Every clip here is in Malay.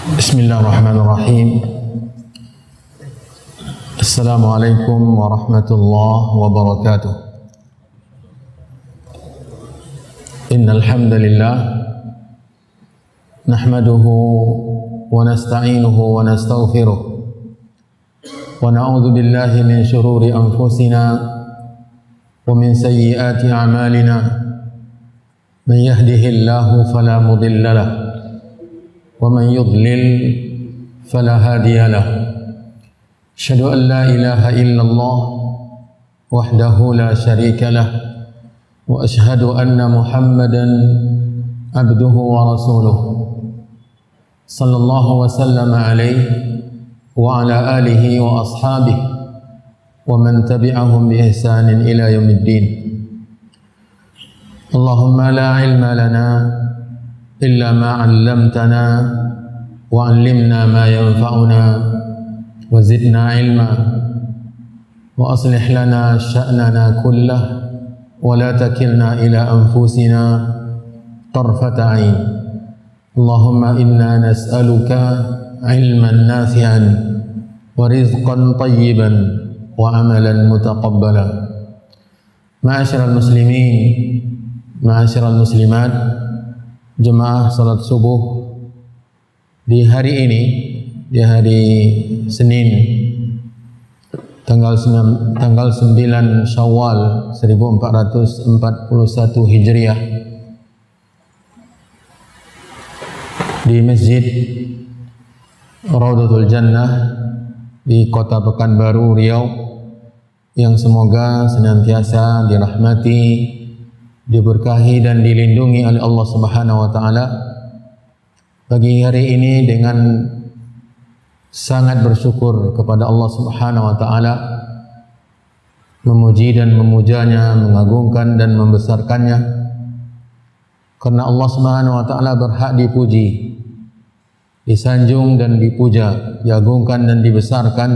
Bismillahirrahmanirrahim. Assalamualaikum warahmatullahi wabarakatuh. Innal hamdalillah nahmaduhu wa nasta'inuhu wa nastaghfiruh wa na'udzu billahi min shururi anfusina wa min sayyiati a'malina. Man yahdihillahu fala mudilla lahu ومن يضلل فلا هادي له. أشهد أن لا إله إلا الله وحده لا شريك له وأشهد أن محمدا عبده ورسوله صلى الله وسلم عليه وعلى آله وأصحابه ومن تبعهم بإحسان إلى يوم الدين. اللهم لا علم لنا إلا ما علمتنا وعلمنا ما ينفعنا وزدنا علما وأصلح لنا شأننا كله ولا تكلنا إلى أنفسنا طرفة عين. اللهم إنا نسألك علما نافعا ورزقا طيبا وعملا متقبلا. معاشر المسلمين معاشر المسلمات, jemaah salat subuh di hari ini, di hari Senin tanggal 9 Syawal 1441 Hijriah di Masjid Raudhatul Jannah di Kota Pekanbaru, Riau, yang semoga senantiasa dirahmati, diberkahi dan dilindungi oleh Allah Subhanahu wa taala. Pagi hari ini dengan sangat bersyukur kepada Allah Subhanahu wa taala, memuji dan memujanya, mengagungkan dan membesarkannya, karena Allah Subhanahu wa taala berhak dipuji, disanjung dan dipuja, diagungkan dan dibesarkan,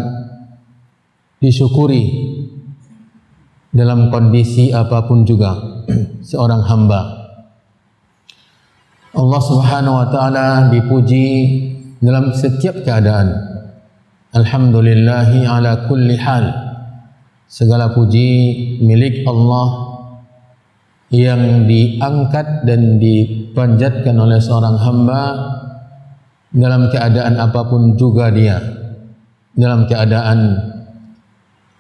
disyukuri dalam kondisi apapun juga seorang hamba. Allah Subhanahu wa taala dipuji dalam setiap keadaan. Alhamdulillahi ala kulli hal. Segala puji milik Allah yang diangkat dan dipanjatkan oleh seorang hamba dalam keadaan apapun juga dia. Dalam keadaan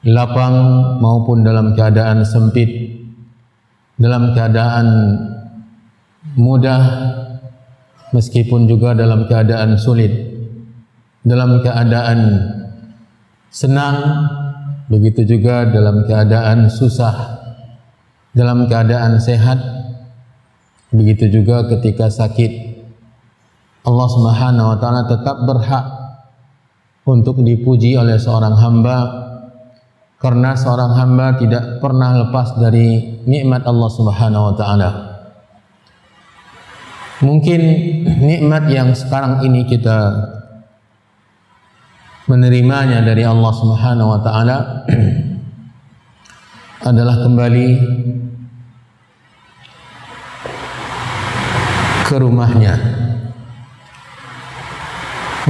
lapang maupun dalam keadaan sempit, dalam keadaan mudah meskipun juga dalam keadaan sulit, dalam keadaan senang begitu juga dalam keadaan susah, dalam keadaan sehat begitu juga ketika sakit. Allah Subhanahu wa taala tetap berhak untuk dipuji oleh seorang hamba, karena seorang hamba tidak pernah lepas dari nikmat Allah Subhanahu wa taala. Mungkin nikmat yang sekarang ini kita menerimanya dari Allah Subhanahu wa taala adalah kembali ke rumahnya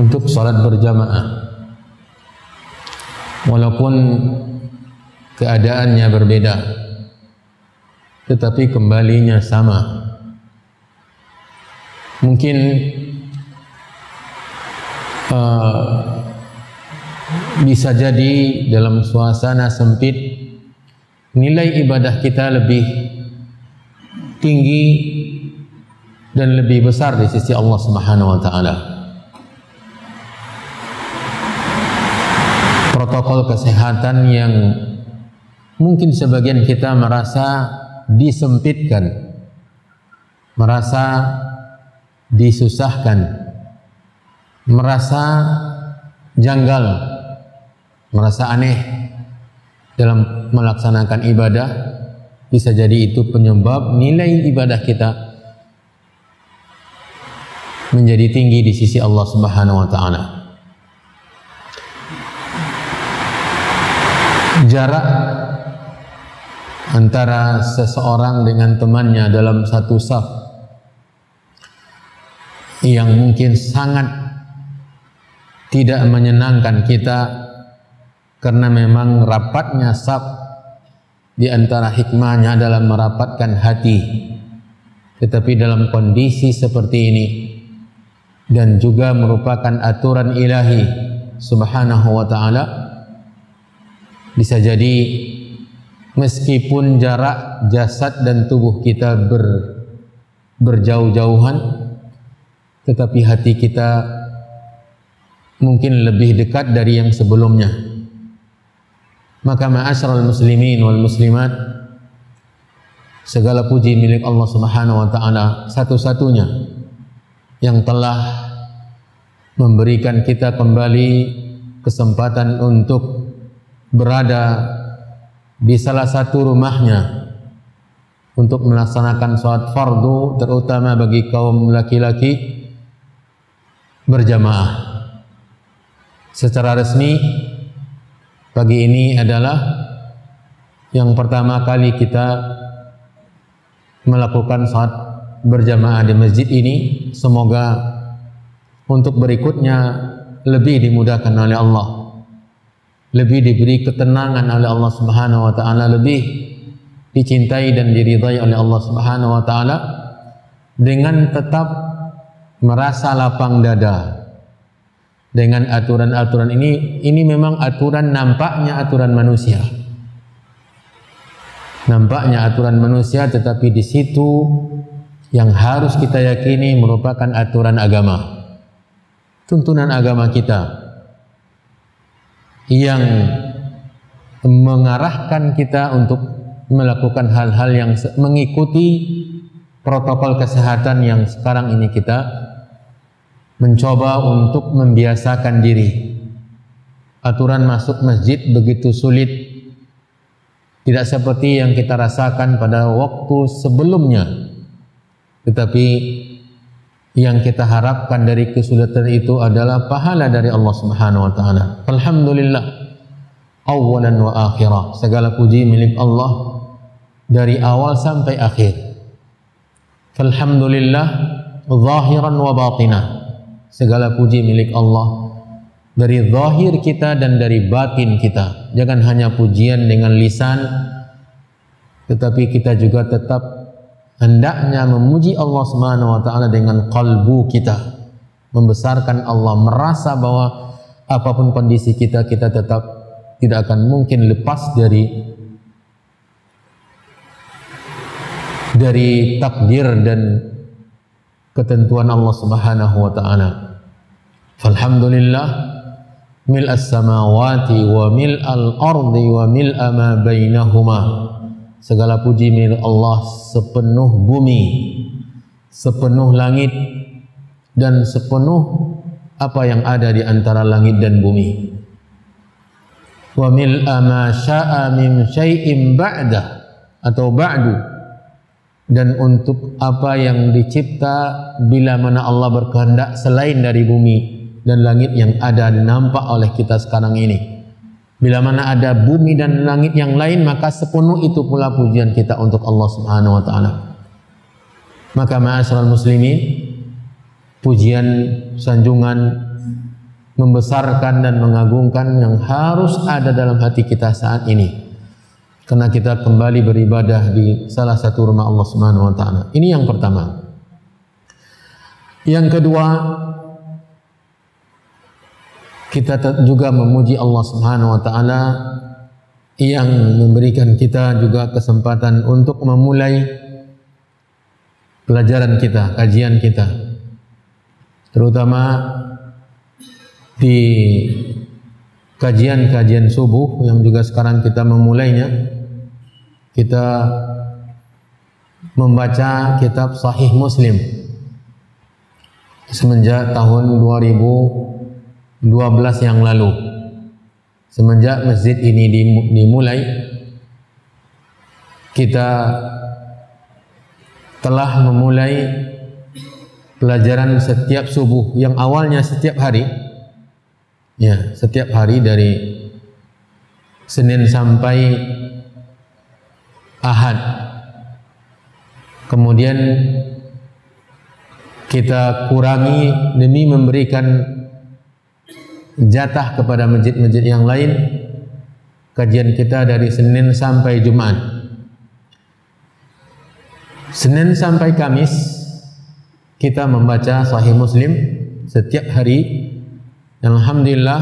untuk salat berjamaah. Walaupun keadaannya berbeda, tetapi kembalinya sama. Mungkin bisa jadi dalam suasana sempit nilai ibadah kita lebih tinggi dan lebih besar di sisi Allah Subhanahu wa taala. Protokol kesehatan yang mungkin sebagian kita merasa disempitkan, merasa disusahkan, merasa janggal, merasa aneh dalam melaksanakan ibadah, bisa jadi itu penyebab nilai ibadah kita menjadi tinggi di sisi Allah Subhanahu wa taala. Jarak antara seseorang dengan temannya dalam satu saf yang mungkin sangat tidak menyenangkan kita karena memang rapatnya saf di antara hikmahnya adalah merapatkan hati. Tetapi dalam kondisi seperti ini dan juga merupakan aturan ilahi subhanahu wa ta'ala, bisa jadi meskipun jarak jasad dan tubuh kita berjauh-jauhan, tetapi hati kita mungkin lebih dekat dari yang sebelumnya. Maka ma'asyiral muslimin wal muslimat, segala puji milik Allah Subhanahu wa taala satu-satunya yang telah memberikan kita kembali kesempatan untuk berada di salah satu rumahnya untuk melaksanakan salat fardu, terutama bagi kaum laki-laki, berjamaah. Secara resmi pagi ini adalah yang pertama kali kita melakukan salat berjamaah di masjid ini. Semoga untuk berikutnya lebih dimudahkan oleh Allah, lebih diberi ketenangan oleh Allah Subhanahu wa taala, lebih dicintai dan diridhai oleh Allah Subhanahu wa taala, dengan tetap merasa lapang dada dengan aturan-aturan ini. Ini memang aturan, nampaknya aturan manusia, nampaknya aturan manusia, tetapi di situ yang harus kita yakini merupakan aturan agama, tuntunan agama kita yang mengarahkan kita untuk melakukan hal-hal yang mengikuti protokol kesehatan yang sekarang ini kita mencoba untuk membiasakan diri. Aturan masuk masjid begitu sulit, tidak seperti yang kita rasakan pada waktu sebelumnya, tetapi yang kita harapkan dari kesulitan itu adalah pahala dari Allah Subhanahu wa taala. Alhamdulillah awalan wa akhirah, segala puji milik Allah dari awal sampai akhir. Alhamdulillah zahiran wa batinah, segala puji milik Allah dari zahir kita dan dari batin kita. Jangan hanya pujian dengan lisan, tetapi kita juga tetap hendaknya memuji Allah Subhanahu wa taala dengan kalbu kita, membesarkan Allah, merasa bahwa apapun kondisi kita, kita tetap tidak akan mungkin lepas dari takdir dan ketentuan Allah Subhanahu wa taala. Falhamdulillah mil'as samawati wa mil'al ardi wa mil'a ma bainahuma. Segala puji milik Allah sepenuh bumi, sepenuh langit, dan sepenuh apa yang ada di antara langit dan bumi. Wa mil'a ma sya'a min syai'in ba'dah atau ba'du, dan untuk apa yang dicipta bila mana Allah berkehendak selain dari bumi dan langit yang ada nampak oleh kita sekarang ini. Bila mana ada bumi dan langit yang lain, maka sepenuh itu pula pujian kita untuk Allah Subhanahu wa taala. Maka ma'asyiral muslimin, pujian, sanjungan, membesarkan dan mengagungkan yang harus ada dalam hati kita saat ini, karena kita kembali beribadah di salah satu rumah Allah Subhanahu wa taala. Ini yang pertama. Yang kedua, kita juga memuji Allah Subhanahu wa taala yang memberikan kita juga kesempatan untuk memulai pelajaran kita, kajian kita, terutama di kajian-kajian subuh yang juga sekarang kita memulainya. Kita membaca kitab Sahih Muslim semenjak tahun 2012 yang lalu. Semenjak masjid ini dimulai, kita telah memulai pelajaran setiap subuh yang awalnya setiap hari, ya, setiap hari dari Senin sampai Ahad. Kemudian kita kurangi demi memberikan jatah kepada masjid-masjid yang lain. Kajian kita dari Senin sampai Jumat. Senin sampai Kamis kita membaca Sahih Muslim setiap hari. Alhamdulillah,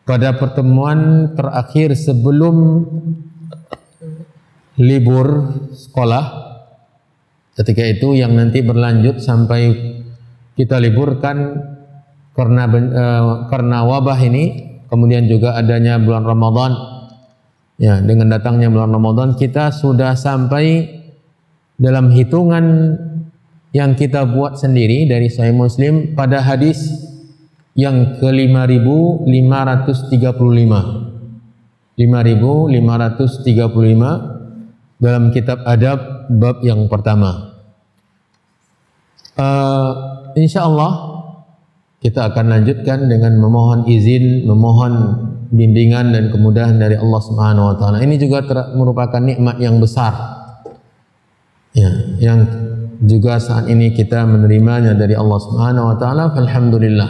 pada pertemuan terakhir sebelum libur sekolah, ketika itu yang nanti berlanjut sampai kita liburkan karena wabah ini, kemudian juga adanya bulan Ramadan. Ya, dengan datangnya bulan Ramadan kita sudah sampai dalam hitungan yang kita buat sendiri dari Sahih Muslim pada hadis yang ke-5535. 5535 dalam kitab adab bab yang pertama. Insyaallah kita akan lanjutkan dengan memohon izin, memohon bimbingan dan kemudahan dari Allah Subhanahu wa taala. Ini juga merupakan nikmat yang besar. Ya, yang juga saat ini kita menerimanya dari Allah Subhanahu wa taala. Alhamdulillah.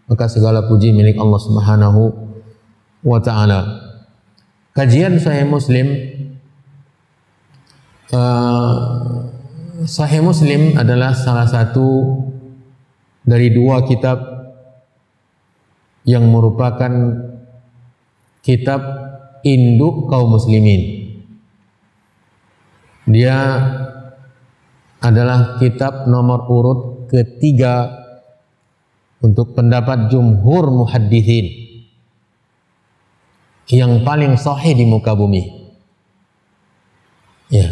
Maka segala puji milik Allah Subhanahu wa taala. Kajian Sahih Muslim, Sahih Muslim adalah salah satu dari dua kitab yang merupakan kitab induk kaum muslimin. Dia adalah kitab nomor urut ketiga untuk pendapat jumhur muhaddithin yang paling sahih di muka bumi. Ya.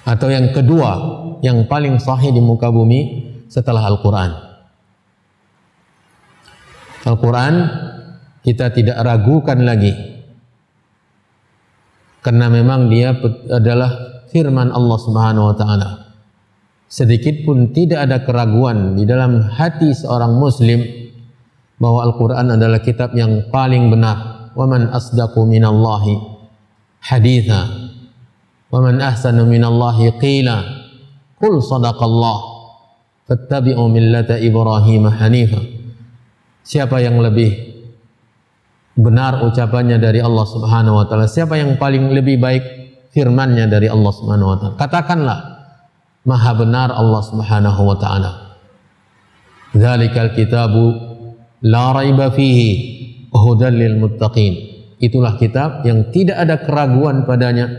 Atau yang kedua yang paling sahih di muka bumi setelah Al-Quran. Al-Quran kita tidak ragukan lagi, karena memang dia adalah firman Allah Subhanahu wa taala. Sedikit pun tidak ada keraguan di dalam hati seorang muslim bahwa Al-Quran adalah kitab yang paling benar. Wa man asdaqu minallahi haditha wa man ahsanu minallahi qila qul sadaqallah fattabi'u millata Ibrahim hanifa. Siapa yang lebih benar ucapannya dari Allah Subhanahu wa taala? Siapa yang paling lebih baik firmannya dari Allah Subhanahu wa taala? Katakanlah, Maha benar Allah Subhanahu wa taala. Dzalikal kitabu la raiba fihi hudan lil muttaqin. Itulah kitab yang tidak ada keraguan padanya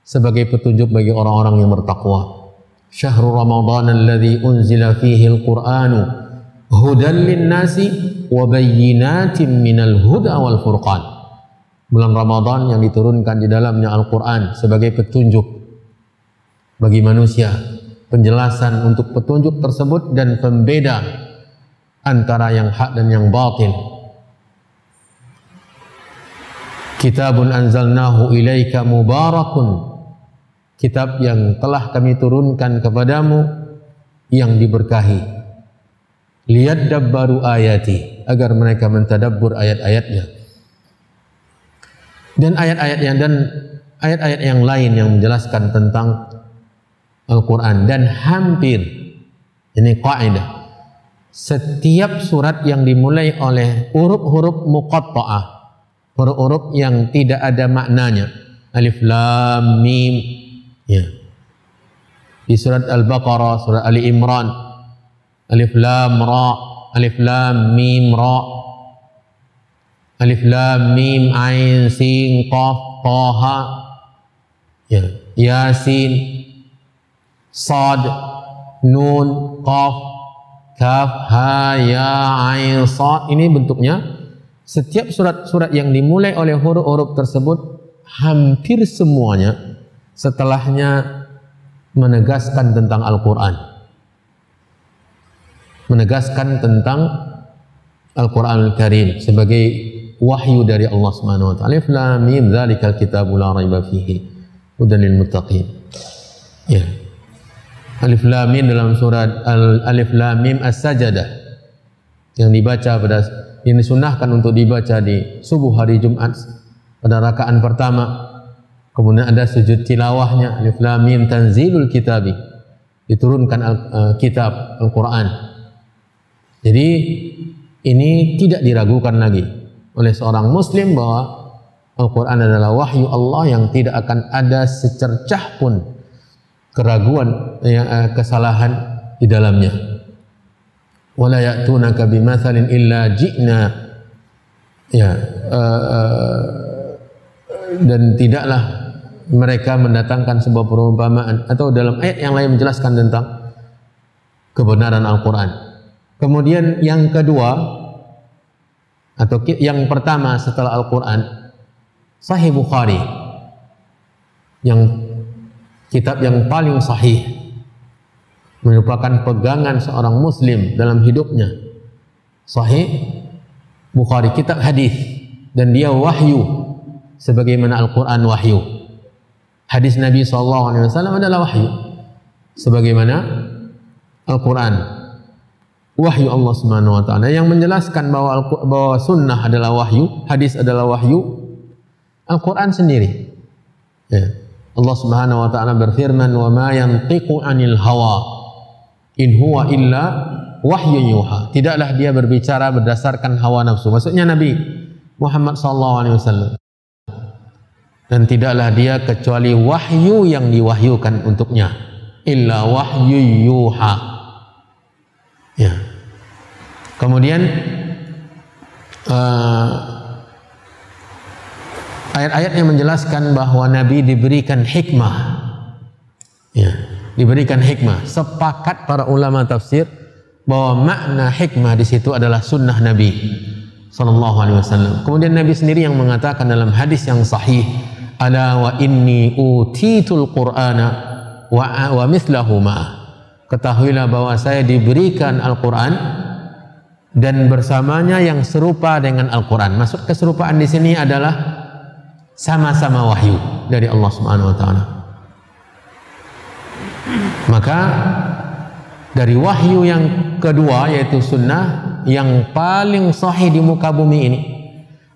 sebagai petunjuk bagi orang-orang yang bertakwa. Syahrul Ramadan alladzi unzila fihi al-Qur'anu hudan lin-nasi wa bayyinatin minal huda wal furqan. Bulan Ramadan yang diturunkan di dalamnya Al-Qur'an sebagai petunjuk bagi manusia, penjelasan untuk petunjuk tersebut dan pembeda antara yang hak dan yang batil. Kitabun anzalnahu ilaika mubarakun, kitab yang telah kami turunkan kepadamu yang diberkahi. Liyadabbaru ayati, agar mereka mentadabbur ayat-ayatnya. Dan ayat-ayat yang lain yang menjelaskan tentang Al-Quran. Dan hampir, ini kaidah, setiap surat yang dimulai oleh huruf-huruf muqatta'ah, huruf-huruf yang tidak ada maknanya, alif lam mim, ya. Di surat Al-Baqarah, surat Ali Imran, alif lam ra, alif lam mim ra, alif lam mim ain sin qaf taha, ya, yasin, sad, nun, qaf, kaf, ha, ya, ain, sad. Ini bentuknya. Setiap surat-surat yang dimulai oleh huruf-huruf tersebut hampir semuanya setelahnya menegaskan tentang Al-Quran, menegaskan tentang Al-Quran Al-Karim sebagai wahyu dari Allah Subhanahu wa taala. Alif lam mim dzalikal kitabu la raiba fihi hudan lil muttaqin. Ya. Alif lam mim dalam surat Alif lam mim As-Sajdah yang dibaca yang disunnahkan untuk dibaca di subuh hari Jumat pada rakaat pertama. Kemudian ada sujud tilawahnya, Alif lam mim tanzilul kitabi, diturunkan kitab Al-Quran. Jadi ini tidak diragukan lagi oleh seorang muslim bahwa Al-Quran adalah wahyu Allah yang tidak akan ada secercah pun keraguan, kesalahan di dalamnya. Wala ya'tunaka bimatsalin illa ji'na, dan tidaklah mereka mendatangkan sebuah perumpamaan, atau dalam ayat yang lain menjelaskan tentang kebenaran Al-Quran. Kemudian yang kedua, atau yang pertama setelah Al-Quran, Sahih Bukhari, yang kitab yang paling sahih, merupakan pegangan seorang muslim dalam hidupnya. Sahih Bukhari, kitab hadis, dan dia wahyu sebagaimana Al-Quran wahyu. Hadis Nabi SAW adalah wahyu sebagaimana Al-Quran wahyu Allah Subhanahu wa taala, yang menjelaskan bahwa sunnah adalah wahyu, hadis adalah wahyu. Al-Quran sendiri, Allah Subhanahu wa taala berfirman, wa ma yantiqu 'anil hawa in huwa illa wahyun yuha. Tidaklah dia berbicara berdasarkan hawa nafsu, maksudnya Nabi Muhammad SAW, dan tidaklah dia kecuali wahyu yang diwahyukan untuknya, illa wahyu yuha. Kemudian ayat-ayat yang menjelaskan bahwa Nabi diberikan hikmah, diberikan hikmah. Sepakat para ulama tafsir bahwa makna hikmah di situ adalah sunnah Nabi Sallallahu Alaihi Wasallam. Kemudian Nabi sendiri yang mengatakan dalam hadis yang sahih, ala wa inni utitul Qur'ana wa mithlahu ma'ah. Ketahuilah bahwa saya diberikan Al-Quran dan bersamanya yang serupa dengan Al-Quran. Maksud keserupaan di sini adalah sama-sama wahyu dari Allah Subhanahu wa taala. Maka dari wahyu yang kedua, yaitu sunnah, yang paling sahih di muka bumi ini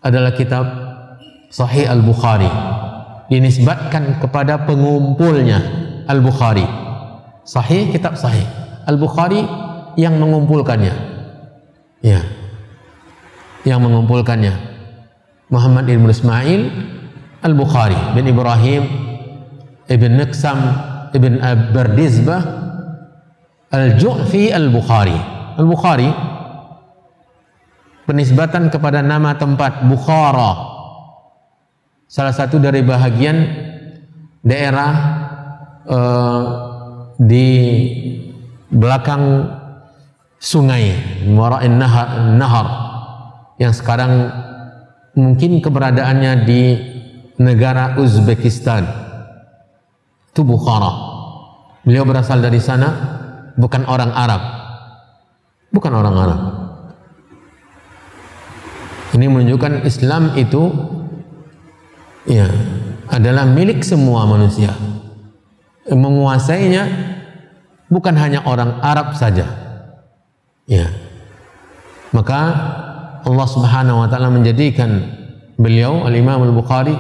adalah kitab Sahih Al-Bukhari, dinisbatkan kepada pengumpulnya Al-Bukhari. Sahih, kitab sahih. Al-Bukhari yang mengumpulkannya, yang mengumpulkannya Muhammad ibn Ismail Al-Bukhari bin Ibrahim ibn Miqsam ibn Bardizbah Al-Ju'fi Al-Bukhari. Al-Bukhari penisbatan kepada nama tempat Bukhara, salah satu dari bahagian daerah di belakang sungai Wara'in Nahar, yang sekarang mungkin keberadaannya di negara Uzbekistan. Itu Bukhara. Beliau berasal dari sana, bukan orang Arab, bukan orang Arab. Ini menunjukkan Islam itu adalah milik semua manusia. Menguasainya bukan hanya orang Arab saja. Maka Allah Subhanahu wa taala menjadikan beliau Al-Imam Al-Bukhari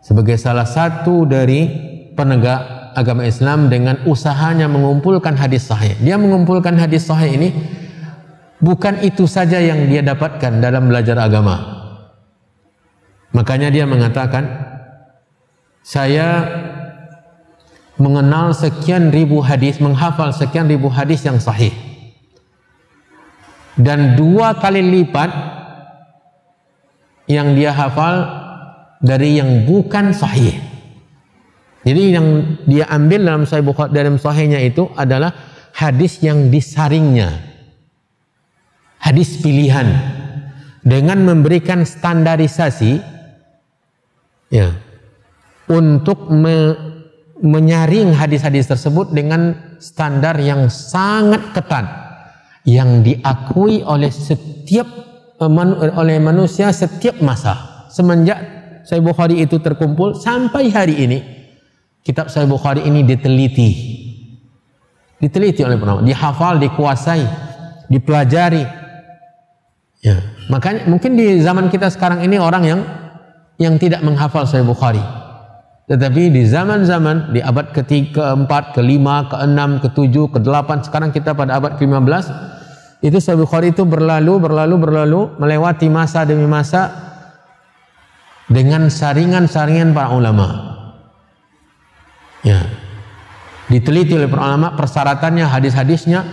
sebagai salah satu dari penegak agama Islam dengan usahanya mengumpulkan hadis sahih. Dia mengumpulkan hadis sahih ini, bukan itu saja yang dia dapatkan dalam belajar agama. Makanya dia mengatakan, saya mengenal sekian ribu hadis, menghafal sekian ribu hadis yang sahih, dan 2 kali lipat yang dia hafal dari yang bukan sahih. Jadi yang dia ambil dalam Sahih Bukhari, dalam sahihnya itu adalah hadis yang disaringnya, hadis pilihan, dengan memberikan standarisasi untuk menyaring hadis-hadis tersebut dengan standar yang sangat ketat, yang diakui oleh oleh manusia setiap masa. Semenjak Sahih Bukhari itu terkumpul sampai hari ini, kitab Sahih Bukhari ini diteliti oleh penama, dihafal, dikuasai, dipelajari. Makanya mungkin di zaman kita sekarang ini orang yang tidak menghafal Sahih Bukhari, tetapi di zaman-zaman di abad ke-3, ke-4, ke-5, ke-6, ke-7, ke-8, sekarang kita pada abad ke-15, Itu Sahih Bukhari itu berlalu melewati masa demi masa dengan saringan-saringan para ulama. Ya. Diteliti oleh para ulama persyaratannya, hadis-hadisnya,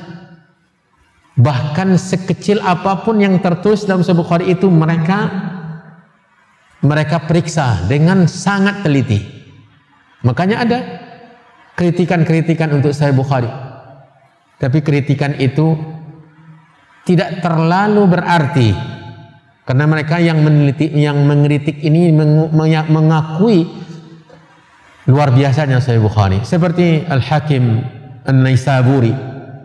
bahkan sekecil apapun yang tertulis dalam Sahih Bukhari itu mereka periksa dengan sangat teliti. Makanya ada kritikan-kritikan untuk Sahih Bukhari. Tapi kritikan itu tidak terlalu berarti, karena mereka yang meneliti, yang mengkritik ini mengakui luar biasanya Sahih Bukhari. Seperti Al-Hakim An-Naisaburi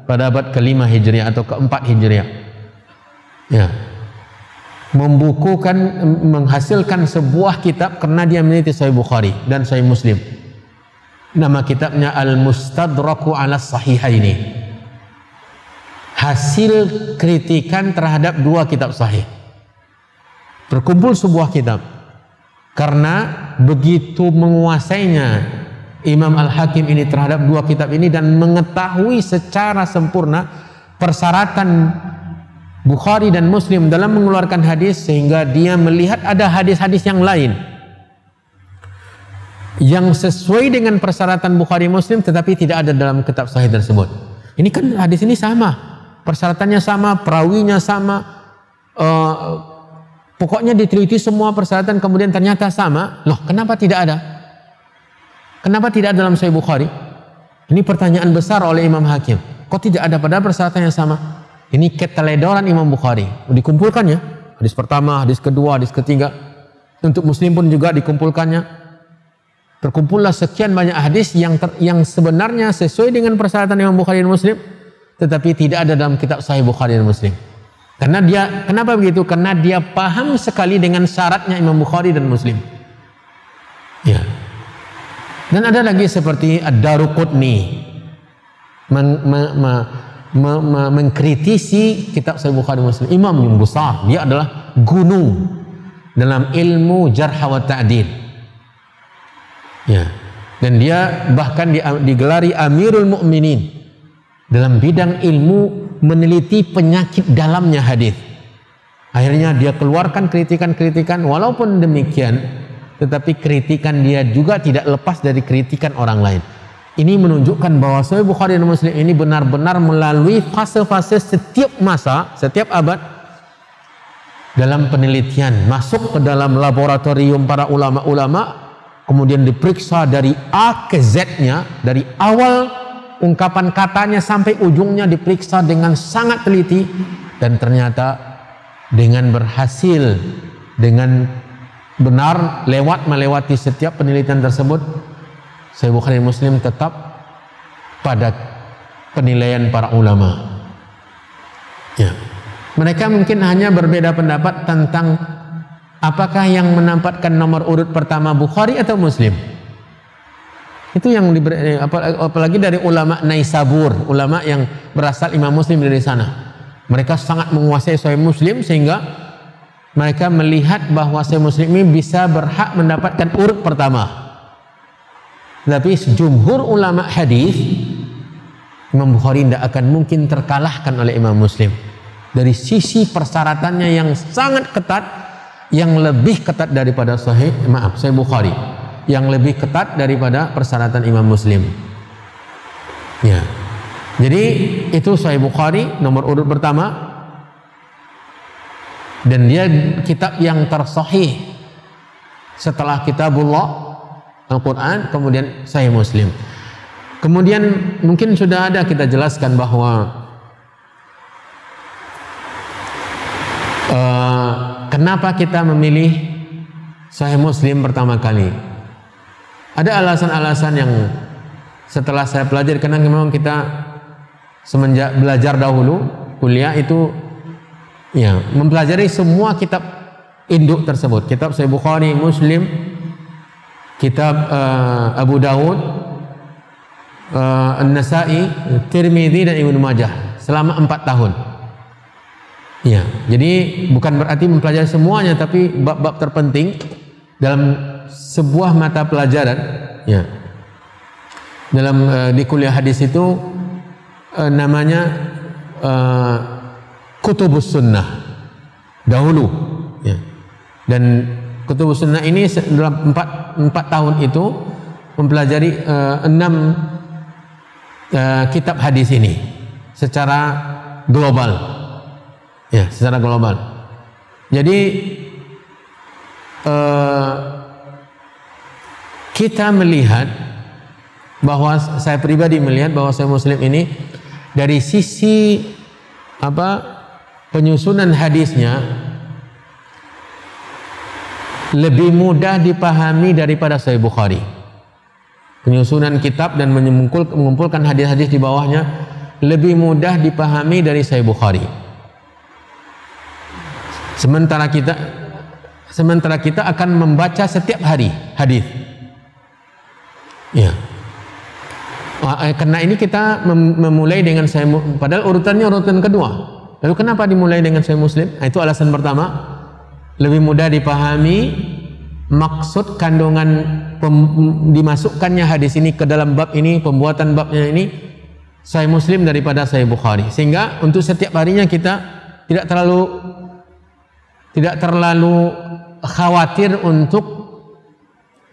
pada abad ke-5 Hijriah atau ke-4 Hijriah. Ya. Menghasilkan sebuah kitab karena dia meneliti Sahih Bukhari dan Sahih Muslim. Nama kitabnya Al-Mustadraku 'ala Sahihaini. Hasil kritikan terhadap dua kitab sahih. Berkumpul sebuah kitab. Karena begitu menguasainya Imam Al-Hakim ini terhadap dua kitab ini dan mengetahui secara sempurna persyaratan Bukhari dan Muslim dalam mengeluarkan hadis, sehingga dia melihat ada hadis-hadis yang lain yang sesuai dengan persyaratan Bukhari Muslim tetapi tidak ada dalam kitab sahih tersebut. Ini kan hadis ini sama, persyaratannya sama, perawinya sama, pokoknya diteliti semua persyaratan kemudian ternyata sama. Loh, kenapa tidak ada? Kenapa tidak ada dalam Sahih Bukhari? Ini pertanyaan besar oleh Imam Hakim. Kok tidak ada padahal persyaratannya sama? Ini keteledoran Imam Bukhari. Dikumpulkannya hadis pertama, hadis kedua, hadis ketiga. Untuk Muslim pun juga dikumpulkannya. Terkumpullah sekian banyak hadis yang sebenarnya sesuai dengan persyaratan Imam Bukhari dan Muslim, tetapi tidak ada dalam kitab Sahih Bukhari dan Muslim. Karena kenapa begitu? Karena dia paham sekali dengan syaratnya Imam Bukhari dan Muslim. Ya. Dan ada lagi seperti Ad-Daruqutni mengkritisi kitab Sahih Bukhari dan Muslim. Imam yang besar, dia adalah gunung dalam ilmu jarh wa ta'dil. Ya. Dan dia bahkan digelari Amirul Mukminin dalam bidang ilmu meneliti penyakit dalamnya hadis. Akhirnya dia keluarkan kritikan-kritikan, walaupun demikian tetapi kritikan dia juga tidak lepas dari kritikan orang lain. Ini menunjukkan bahwa Sahih Bukhari dan Muslim ini benar-benar melalui fase-fase setiap masa, setiap abad dalam penelitian, masuk ke dalam laboratorium para ulama-ulama, kemudian diperiksa dari A ke Z-nya, dari awal ungkapan katanya sampai ujungnya diperiksa dengan sangat teliti, dan ternyata dengan berhasil, dengan benar melewati setiap penelitian tersebut, Sahih Bukhari Muslim tetap pada penilaian para ulama. Ya. Mereka mungkin hanya berbeda pendapat tentang apakah yang menempatkan nomor urut pertama Bukhari atau Muslim. Itu yang apalagi dari ulama Naisabur, ulama yang berasal Imam Muslim dari sana. Mereka sangat menguasai Sahih Muslim sehingga mereka melihat bahwa Sahih Muslim ini bisa berhak mendapatkan urut pertama. Tapi jumhur ulama hadis, Imam Bukhari tidak akan mungkin terkalahkan oleh Imam Muslim dari sisi persyaratannya yang sangat ketat, yang lebih ketat daripada Sahih Bukhari, yang lebih ketat daripada persyaratan Imam Muslim. Ya. Jadi itu Sahih Bukhari nomor urut pertama, dan dia kitab yang tersahih setelah Kitabullah Al-Quran, kemudian Sahih Muslim. Kemudian mungkin sudah ada kita jelaskan bahwa kenapa kita memilih Sahih Muslim pertama kali. Ada alasan-alasan yang setelah saya pelajari, karena memang kita semenjak belajar dahulu kuliah itu ya mempelajari semua kitab induk tersebut, kitab Sahih Bukhari, Muslim, kitab Abu Dawud, An-Nasa'i, Tirmidzi dan Ibnu Majah selama 4 tahun. Ya, jadi bukan berarti mempelajari semuanya, tapi bab-bab terpenting dalam sebuah mata pelajaran. Ya, dalam di kuliah hadis itu namanya kutubus sunnah dahulu, ya. Dan kutubus sunnah ini dalam 4 tahun itu mempelajari 6 kitab hadis ini secara global, ya, secara global. Jadi kita melihat bahwa, saya pribadi melihat bahwa Sahih Muslim ini dari sisi penyusunan hadisnya lebih mudah dipahami daripada Sahih Bukhari. Penyusunan kitab dan mengumpulkan hadis-hadis di bawahnya lebih mudah dipahami dari Sahih Bukhari. Sementara kita akan membaca setiap hari hadis. Ya. Karena ini kita memulai dengan padahal urutannya urutan kedua. Lalu kenapa dimulai dengan Sahih Muslim? Itu alasan pertama, lebih mudah dipahami maksud kandungan dimasukkannya hadis ini ke dalam bab ini, pembuatan babnya ini Sahih Muslim daripada Sahih Bukhari. Sehingga untuk setiap harinya kita tidak terlalu khawatir untuk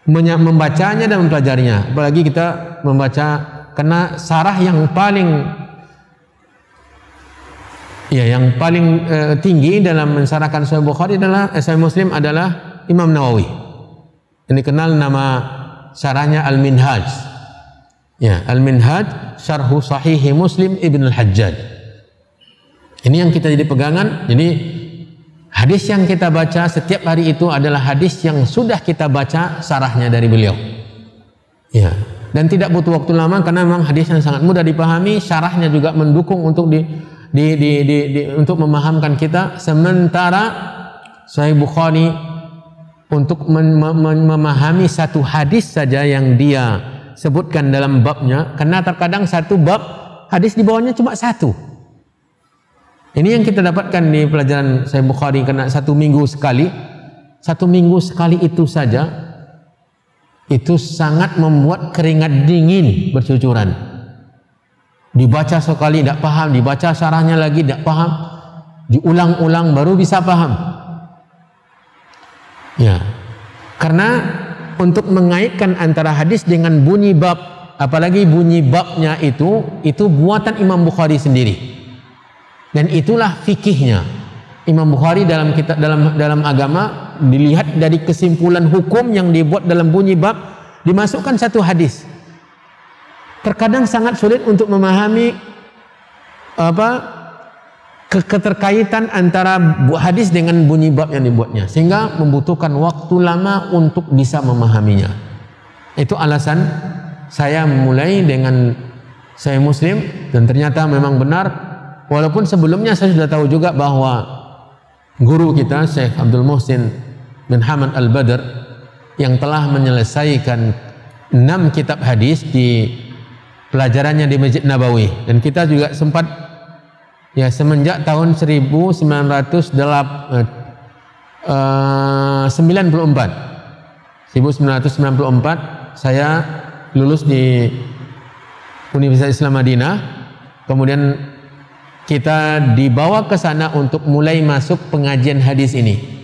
membacanya dan mempelajarinya. Apalagi kita membaca, karena sarah yang paling tinggi dalam mensarahkan Sahih Bukhari adalah Sahih Muslim adalah Imam Nawawi. Ini dikenal nama syarahnya Al-Minhaj. Ya, Al-Minhaj Syarhu Sahih Muslim Ibn Al-Hajjaj. Ini yang kita jadi pegangan. Jadi hadis yang kita baca setiap hari itu adalah hadis yang sudah kita baca syarahnya dari beliau. Ya, dan tidak butuh waktu lama karena memang hadis yang sangat mudah dipahami, syarahnya juga mendukung untuk untuk memahamkan kita. Sementara Sahih Bukhari untuk memahami satu hadis saja yang dia sebutkan dalam babnya, karena terkadang satu bab hadis di bawahnya cuma satu. Ini yang kita dapatkan di pelajaran Sahih Bukhari, karena satu minggu sekali itu saja itu sangat membuat keringat dingin bercucuran. Dibaca sekali tidak paham, dibaca syarahnya lagi tidak paham, diulang-ulang baru bisa paham. Ya, karena untuk mengaitkan antara hadis dengan bunyi bab, apalagi bunyi babnya itu buatan Imam Bukhari sendiri. Dan itulah fikihnya Imam Bukhari dalam agama. Dilihat dari kesimpulan hukum yang dibuat dalam bunyi bab, dimasukkan satu hadis. Terkadang sangat sulit untuk memahami keterkaitan antara hadis dengan bunyi bab yang dibuatnya, sehingga membutuhkan waktu lama untuk bisa memahaminya. Itu alasan saya mulai dengan Sahih Muslim, dan ternyata memang benar, walaupun sebelumnya saya sudah tahu juga bahwa guru kita Syekh Abdul Muhsin bin Hamad Al-Badr yang telah menyelesaikan 6 kitab hadis di pelajarannya di Masjid Nabawi, dan kita juga sempat, ya, semenjak tahun 1994 saya lulus di Universitas Islam Madinah. Kemudian kita dibawa ke sana untuk mulai masuk pengajian hadis ini.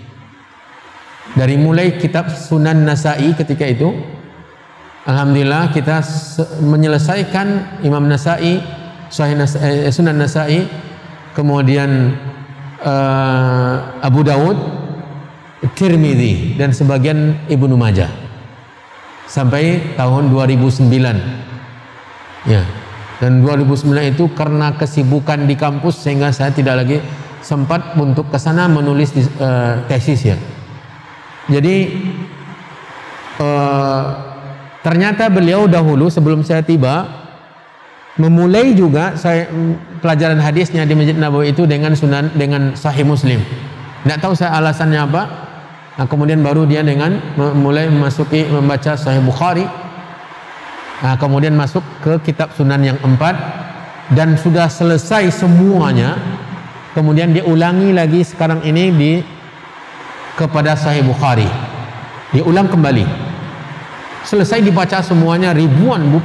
Dari mulai kitab Sunan Nasa'i ketika itu, alhamdulillah kita menyelesaikan Imam Nasa'i, Sunan Nasa'i, kemudian Abu Dawud, Tirmidzi, dan sebagian Ibnu Majah sampai tahun 2009. Ya, dan 2009 itu karena kesibukan di kampus sehingga saya tidak lagi sempat untuk ke sana menulis tesis, ya. Jadi ternyata beliau dahulu sebelum saya tiba memulai juga pelajaran hadisnya di Masjid Nabawi itu dengan Sahih Muslim. Tidak tahu saya alasannya apa. Nah, kemudian baru dia dengan mulai membaca Sahih Bukhari. Nah, kemudian masuk ke kitab Sunan yang 4 dan sudah selesai semuanya. Kemudian dia ulangi lagi sekarang ini kepada Sahih Bukhari. Diulang kembali. Selesai dibaca semuanya,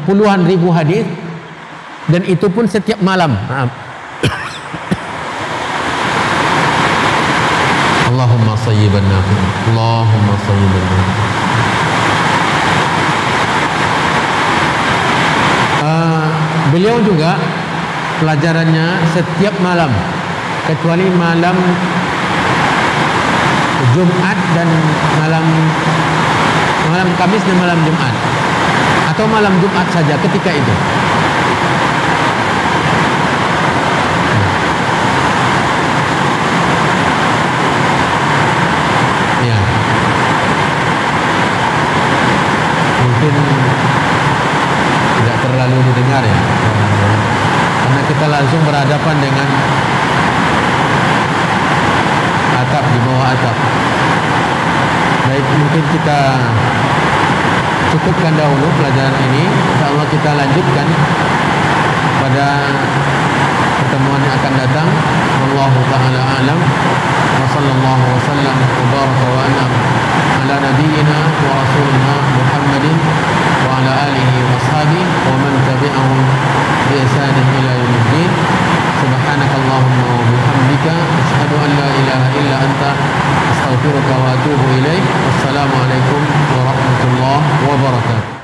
puluhan ribu hadis, dan itu pun setiap malam. Allahumma sayyiban nafi'an. Allahumma sayyiban nafi'an. Beliau juga pelajarannya setiap malam kecuali malam Jumat dan malam Kamis dan malam Jumat, atau malam Jumat saja ketika itu. Ya, mungkin tidak terlalu didengar ya, karena kita langsung berhadapan dengan atap, di bawah atap. Baik, mungkin kita cukupkan dahulu pelajaran ini. Insyaallah kita lanjutkan pada pertemuan yang akan datang. Wallahu taala alam. Wa sallallahu wasallam wa baraka wa an'am ala nabiyyina wa rasulina Muhammadin wa ala alihi wa ashabihi wa man tabi'ahum bi ihsan ila yaumiddin. Subhanakallahumma wa bihamdika asyhadu an la ilaha illa anta astaghfiruka wa atubu ilaik. Wassalamu alaikum warahmatullahi wabarakatuh.